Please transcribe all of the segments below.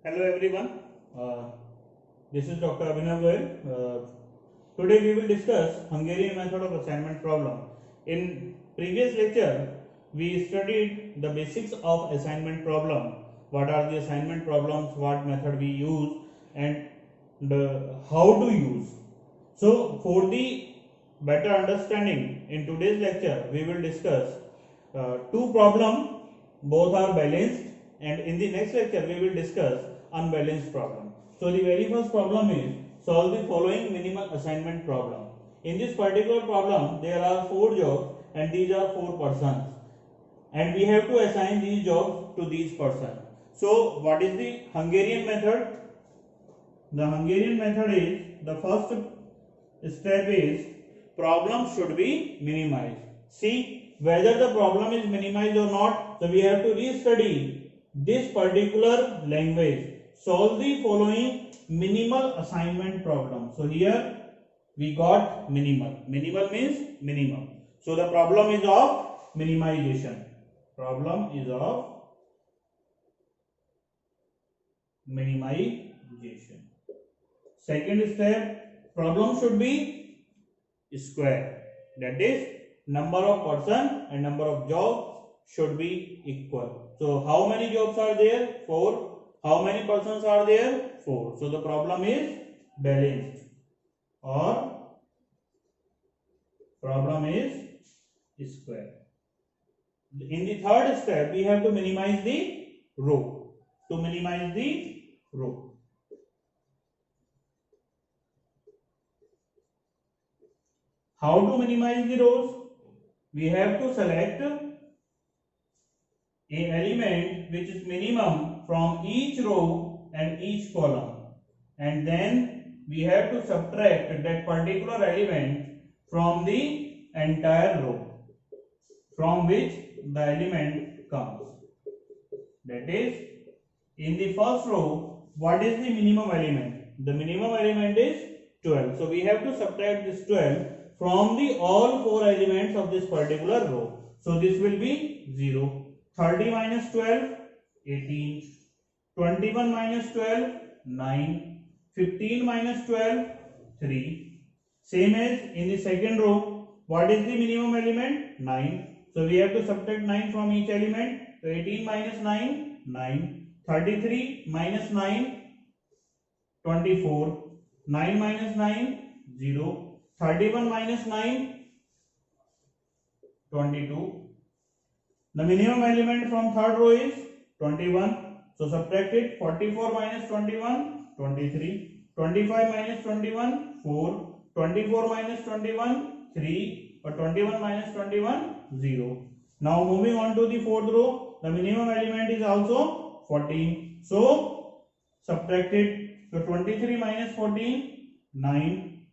Hello everyone. This is Dr. Abhinav Goyal. Today we will discuss Hungarian method of assignment problem. In previous lecture, we studied the basics of assignment problem. What are the assignment problems? What method we use and how to use. So, for the better understanding, in today's lecture, we will discuss two problems. Both are balanced, and in the next lecture, we will discuss unbalanced problem. So, the very first problem is solve the following minimal assignment problem. In this particular problem, there are 4 jobs, and these are 4 persons, and we have to assign these jobs to these persons. So, what is the Hungarian method? The Hungarian method is, the first step is problem should be minimized. See whether the problem is minimized or not. So we have to restudy this particular language. Solve the following minimal assignment problem. So here we got minimal. Minimal means minimum. So the problem is of minimization. Problem is of minimization. Second step, problem should be square. That is, number of person and number of jobs should be equal. So how many jobs are there? 4. How many persons are there? 4. So the problem is balanced, or problem is square. In the third step, we have to minimize the row. To minimize the row, how to minimize the rows? We have to select a element which is minimum from each row and each column, and then we have to subtract that particular element from the entire row from which the element comes. That is, in the first row, what is the minimum element? The minimum element is 12. So we have to subtract this 12 from the all 4 elements of this particular row. So this will be 0. 30 minus 12, 18. 21 minus 12, 9. 15 minus 12, 3. Same as in the second row, what is the minimum element? 9. So we have to subtract 9 from each element. So 18 minus 9, 9. 33 minus 9, 24. 9 minus 9, 0. 31 minus 9, 22. The minimum element from third row is 21. So subtract it. 44 minus 21, 23. 25 minus 21, 4. 24 minus 21, 3. Or 21 minus 21, 0. Now moving on to the fourth row, the minimum element is also 14. So subtract it. So 23 minus 14, 9.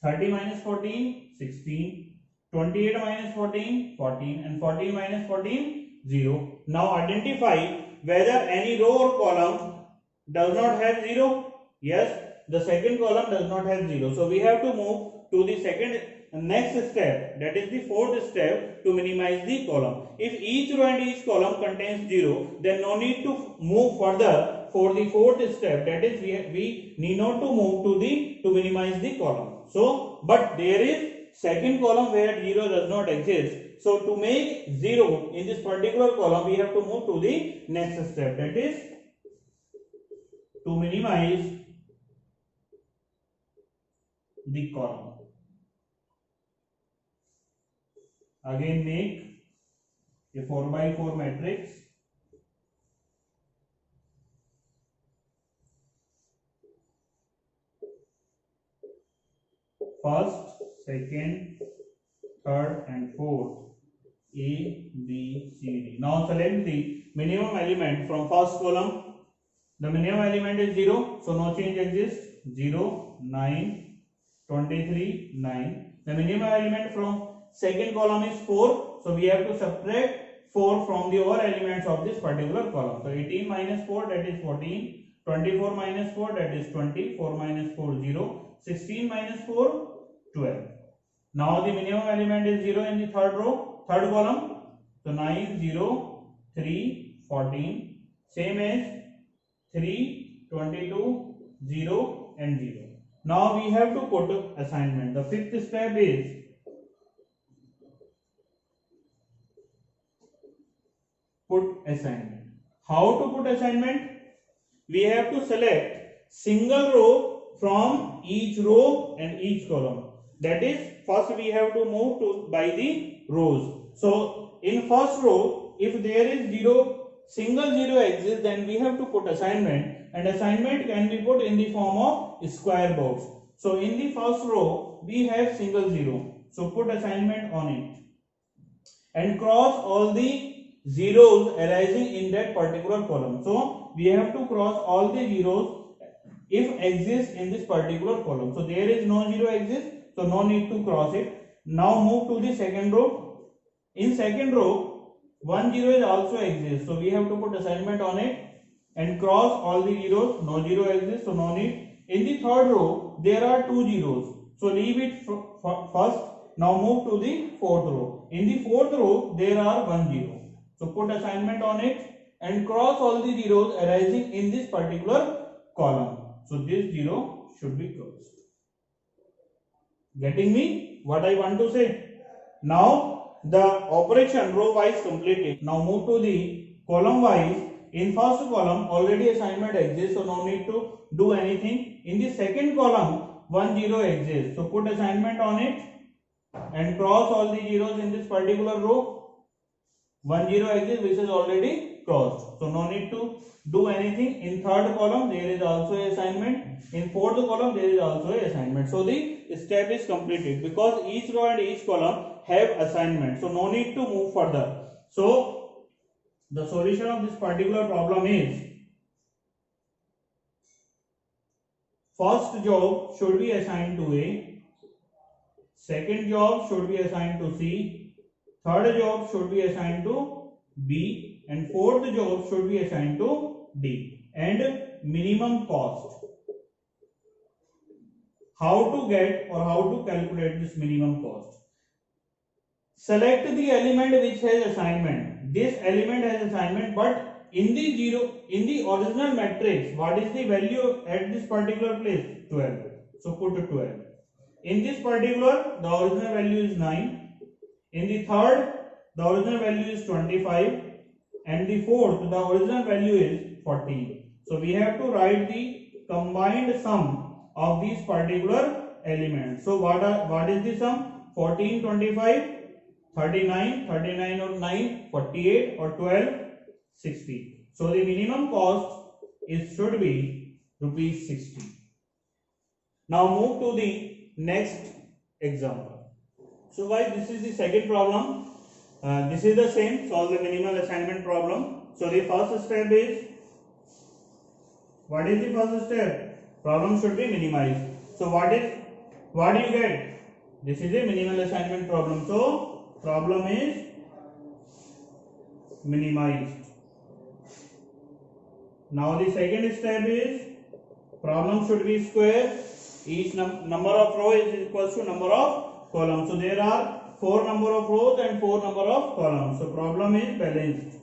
30 minus 14, 16. 28 minus 14, 14. And 14 minus 14, 0. Now identify whether any row or column does not have 0. Yes, the second column does not have 0. So we have to move to the next step, that is the fourth step, to minimize the column. If each row and each column contains 0, then no need to move further for the fourth step, that is we need not to move to minimize the column. So but there is second column where 0 does not exist. So to make 0 in this particular column, we have to move to the next step, that is to minimize the column. Again make a 4 by 4 matrix. First, second, third and fourth, A, B, C, D. Now select the minimum element from first column. The minimum element is 0, so no change exists. 0, 9, 23, 9. The minimum element from second column is 4, so we have to subtract 4 from the all elements of this particular column. So 18 minus 4, that is 14. 24 minus 4, that is 20. 4 minus 4, 0. 16 minus 4, 12. Now the minimum element is 0 in the third column. So 9, 0, 3, 14. Same as 3, 22, 0 and 0. Now we have to put assignment. The fifth step is put assignment. How to put assignment? We have to select single row from each row and each column. That is, first we have to move to by the rows. So in first row, if there is single zero exists, then we have to put assignment, and assignment can be put in the form of square box. So in the first row we have single zero, so put assignment on it and cross all the zeros arising in that particular column. So we have to cross all the zeros if exist in this particular column. So there is no zero exists, so no need to cross it. Now move to the second row. In second row, one zero is also exists, so we have to put assignment on it and cross all the zeros. No zero exists, so no need. In the third row, there are two zeros, so leave it first. Now move to the fourth row. In the fourth row, there are one zero, so put assignment on it and cross all the zeros arising in this particular column. So this zero should be closed. Getting me what I want to say? Now the operation row wise completed. Now move to the column wise. In first column already assignment exists, so no need to do anything. In the second column one zero exists, so put assignment on it and cross all the zeros in this particular row. One zero exists which is already crossed, so no need to do anything. In third column there is also a assignment. In fourth column there is also a assignment. So the step is completed because each row and each column have assignment, so no need to move further. So the solution of this particular problem is, first job should be assigned to A, second job should be assigned to C, third job should be assigned to B, and fourth job should be assigned to D. And minimum cost. How to get or how to calculate this minimum cost? Select the element which has assignment. This element has assignment, but in the original matrix, what is the value at this particular place? 12. So put 12. In this particular, the original value is 9. In the third, the original value is 25, and the fourth, the original value is 14. So we have to write the combined sum of these particular elements. So what is the sum? 14, 25, 39, 39 or 9, 48 or 12, 60. So the minimum cost should be rupees 60. Now move to the next example. So guys, this is the second problem. This is the same, solve the minimal assignment problem. So the first step is, what is the first step? Problem should be minimized. So what do you get? This is a minimal assignment problem. So problem is minimized. Now the second step is, problem should be square. Each number of rows is equals to number of columns. So there are 4 number of rows and 4 number of columns. So problem is balanced.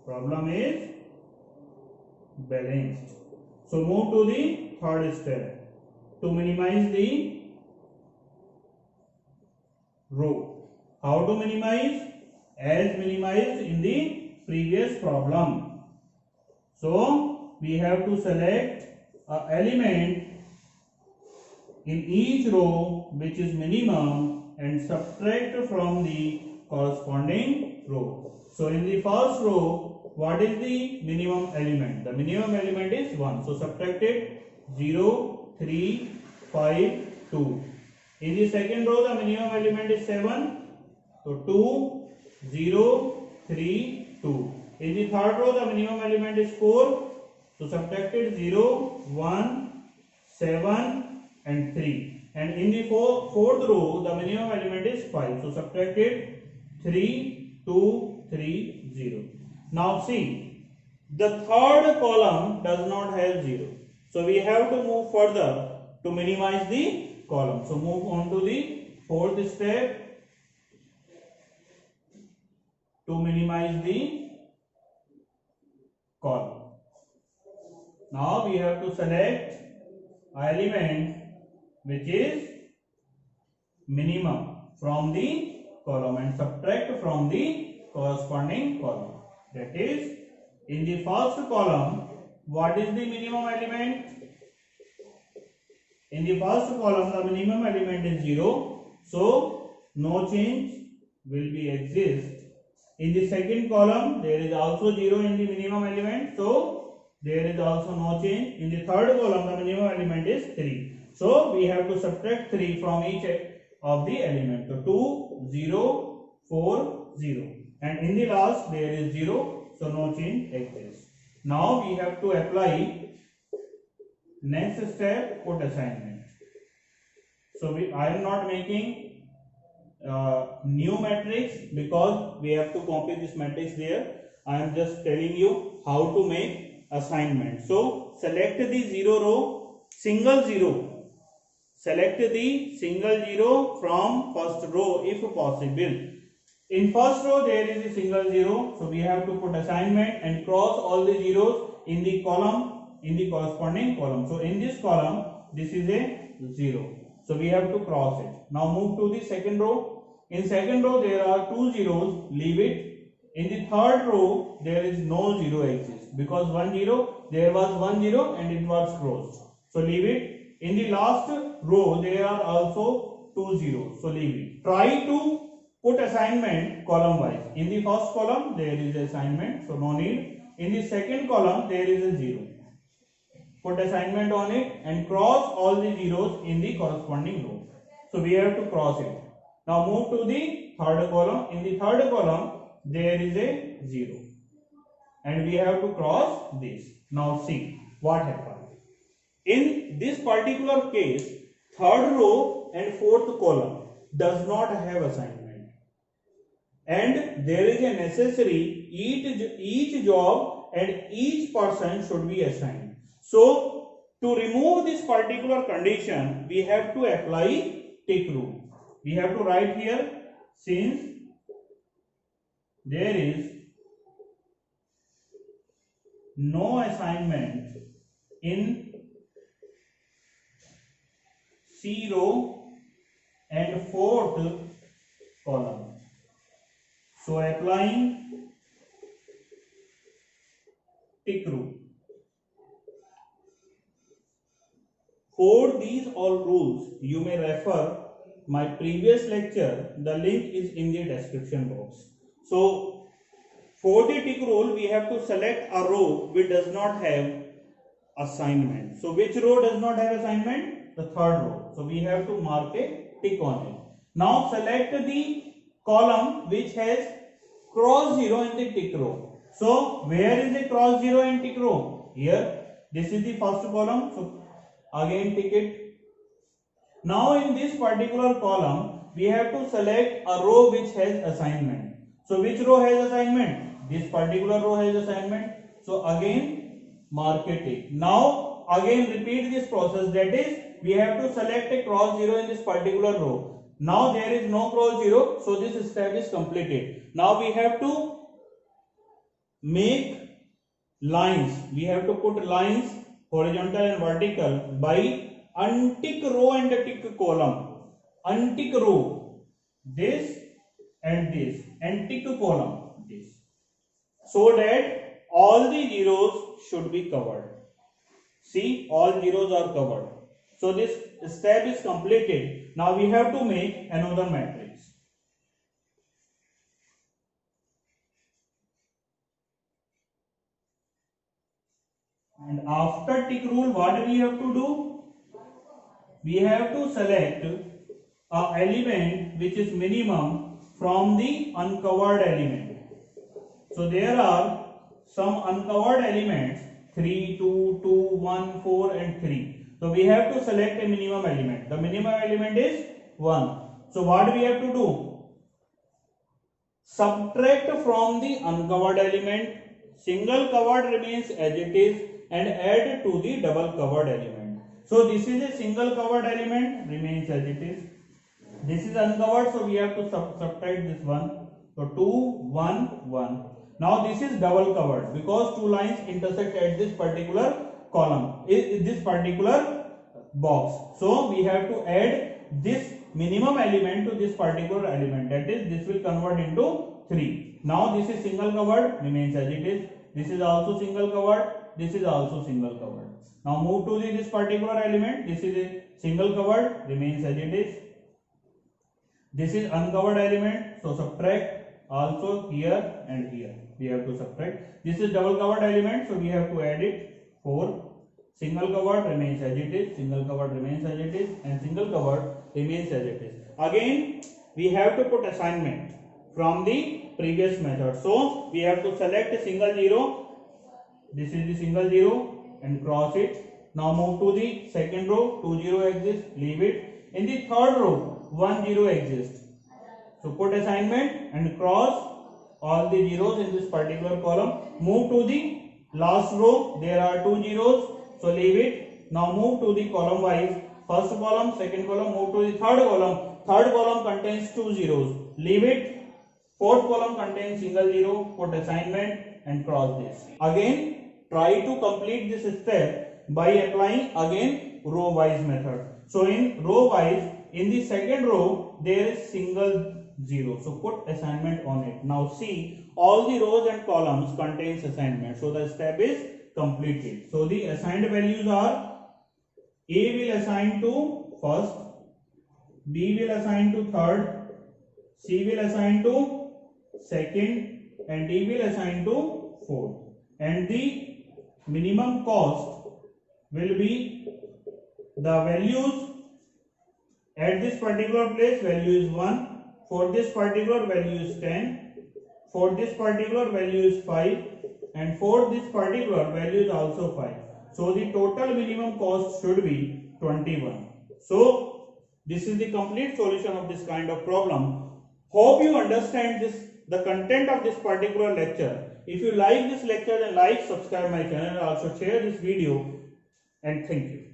Problem is balanced. So move to the third step to minimize the row. How to minimize? As minimized in the previous problem. So we have to select an element in each row which is minimum and subtract from the corresponding row. So in the first row, what is the minimum element? The minimum element is 1. So subtract it, 0, 3, 5, 2. In the second row, the minimum element is 7. So 2, 0, 3, 2. In the third row, the minimum element is 4. So subtract it, 0, 1, 7 and 3. And in the fourth row, the minimum element is 5. So subtract it, 3, 2, 3, 0. Now see, the third column does not have 0. So we have to move further to minimize the column. So move on to the fourth step to minimize the column. Now we have to select an element which is minimum from the column and subtract from the corresponding column. That is, in the first column, what is the minimum element? In the first column, the minimum element is 0, so no change will be exist. In the second column, there is also 0 in the minimum element, so there is also no change. In the third column, the minimum element is 3. So we have to subtract 3 from each of the element. So 2, 0, 4, 0. And in the last, there is 0, so no change exists. Now we have to apply next step, put assignment. So I am not making new matrix because we have to copy this matrix there. I am just telling you how to make assignment. So select the 0 row, single 0. Select the single 0 from first row if possible. In first row there is a single 0, so we have to put assignment and cross all the zeros in the column, in the corresponding column. So in this column, this is a 0. So we have to cross it. Now move to the second row. In second row there are 2 zeros, leave it. In the third row there is no 0 exists because 1 0, there was 1 0 and it was crossed. So leave it. In the last row there are also 2 zeros, so leave it. Try to put assignment column wise. In the first column there is assignment, so no need. In the second column there is a 0. Put assignment on it and cross all the zeros in the corresponding row. So we have to cross it. Now move to the third column. In the third column there is a 0 and we have to cross this. Now see what happens. In this particular case, third row and fourth column does not have assignment, and there is a necessary each job and each person should be assigned. So to remove this particular condition, we have to apply tick rule. We have to write here, since there is no assignment in C row and fourth column, so applying tick rule. For these all rules, you may refer my previous lecture. The link is in the description box. So for the tick rule, we have to select a row which does not have assignment. So which row does not have assignment? The third row. So we have to mark a tick on it. Now select the column which has cross 0 in the tick row. So where is the cross 0 in tick row? Here. This is the first column. So again tick it. Now in this particular column, we have to select a row which has assignment. So which row has assignment? This particular row has assignment. So again mark a tick. Now again repeat this process, that is, we have to select a cross 0 in this particular row. Now there is no cross 0, so this step is completed. Now we have to make lines. We have to put lines horizontal and vertical by untick row and tick column. Untick row, this and this, and tick column, this, so that all the zeros should be covered. See, all zeros are covered. So this step is completed. Now we have to make another matrix. And after tick rule, what do we have to do? We have to select an element which is minimum from the uncovered element. So there are some uncovered elements, 3, 2, 2, 1, 4 and 3. So we have to select a minimum element. The minimum element is 1. So what do we have to do? Subtract from the uncovered element. Single covered remains as it is and add to the double covered element. So this is a single covered element, remains as it is. This is uncovered, so we have to subtract this one. So 2, 1, 1. Now this is double covered because two lines intersect at this particular column, in this particular box. So we have to add this minimum element to this particular element, that is this will convert into 3. Now this is single covered, remains as it is. This is also single covered, this is also single covered. Now move to this particular element, this is a single covered, remains as it is. This is uncovered element, so subtract also here and here. We have to subtract. This is double covered element, so we have to add it. 4. Single covered remains as it is, single covered remains as it is, and single covered remains as it is. Again, we have to put assignment from the previous method. So we have to select a single 0. This is the single 0 and cross it. Now move to the second row, 2 0 exists, leave it. In the third row, 1 0 exists. So put assignment and cross all the zeros in this particular column. Move to the last row, there are 2 zeros, so leave it. Now move to the column wise. First column, second column, move to the third column. Third column contains 2 zeros, leave it. Fourth column contains single 0, put assignment and cross this. Again, try to complete this step by applying again row wise method. So in row wise, in the second row, there is single 0. So put assignment on it. Now see, all the rows and columns contains assignment. So the step is completed. So the assigned values are: A will assign to first, B will assign to third, C will assign to second, and D will assign to fourth. And the minimum cost will be the values at this particular place. Value is 1. For this particular value is 10. For this particular value is 5. And for this particular value is also 5. So the total minimum cost should be 21. So this is the complete solution of this kind of problem. Hope you understand the content of this particular lecture. If you like this lecture, then like, subscribe my channel, and also share this video, and thank you.